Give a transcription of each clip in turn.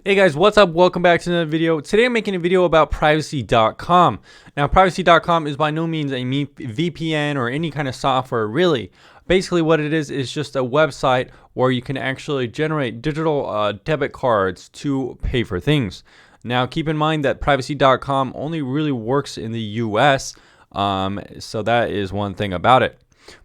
Hey guys, what's up? Welcome back to another video. Today I'm making a video about privacy.com. Now, privacy.com is by no means a VPN or any kind of software, really. Basically what it is just a website where you can actually generate digital debit cards to pay for things. Now, keep in mind that privacy.com only really works in the US, so that is one thing about it.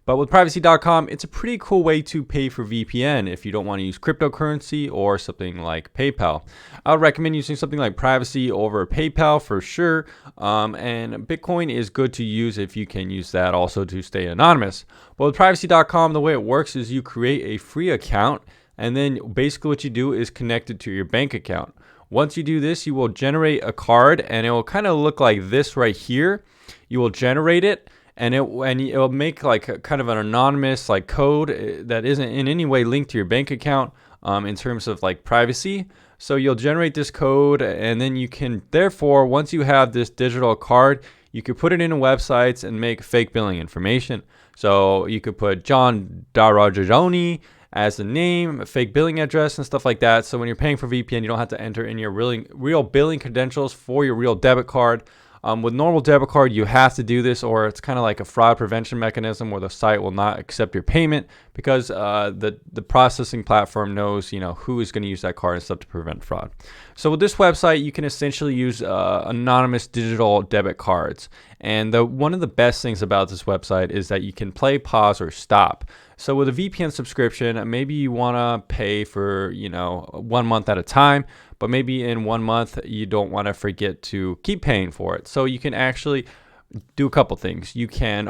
But with privacy.com, it's a pretty cool way to pay for VPN if you don't want to use cryptocurrency or something like PayPal. I would recommend using something like Privacy over PayPal for sure. And Bitcoin is good to use if you can use that also to stay anonymous. But with privacy.com, the way it works is you create a free account, and then basically what you do is connect it to your bank account. Once you do this, you will generate a card, and it will kind of look like this right here. You will generate it, and it'll make like a kind of an anonymous like code that isn't in any way linked to your bank account in terms of like privacy. So you'll generate this code, and then you can, therefore, once you have this digital card, you could put it into websites and make fake billing information. So you could put John Darajoni as the name, a fake billing address, and stuff like that. So when you're paying for VPN, you don't have to enter in your real billing credentials for your real debit card. With normal debit card, you have to do this, or it's kind of like a fraud prevention mechanism where the site will not accept your payment because the processing platform knows who is going to use that card and stuff to prevent fraud. So with this website, you can essentially use anonymous digital debit cards. And one of the best things about this website is that you can play, pause, or stop. So with a VPN subscription, maybe you want to pay for 1 month at a time, but maybe in 1 month you don't want to forget to keep paying for it. So you can actually do a couple things. You can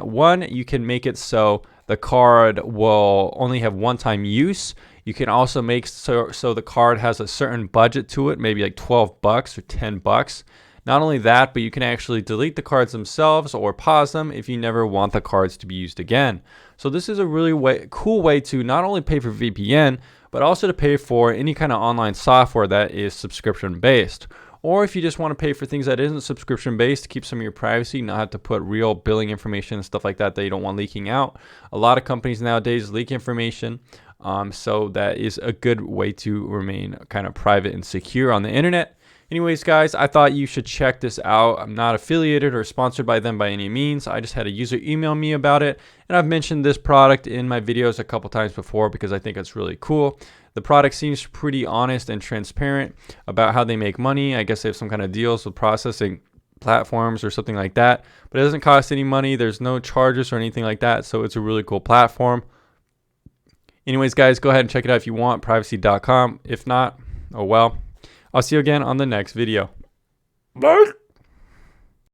make it so the card will only have one-time use. You can also make so the card has a certain budget to it, maybe like $12 or $10. Not only that, but you can actually delete the cards themselves or pause them if you never want the cards to be used again. So this is a really cool way to not only pay for VPN, but also to pay for any kind of online software that is subscription based. Or if you just want to pay for things that isn't subscription based to keep some of your privacy, not have to put real billing information and stuff like that you don't want leaking out. A lot of companies nowadays leak information. So that is a good way to remain kind of private and secure on the internet. Anyways, guys, I thought you should check this out. I'm not affiliated or sponsored by them by any means. I just had a user email me about it, and I've mentioned this product in my videos a couple times before because I think it's really cool. The product seems pretty honest and transparent about how they make money. I guess they have some kind of deals with processing platforms or something like that, but it doesn't cost any money. There's no charges or anything like that, so it's a really cool platform. Anyways, guys, go ahead and check it out if you want, privacy.com. If not, oh well. I'll see you again on the next video. Bye.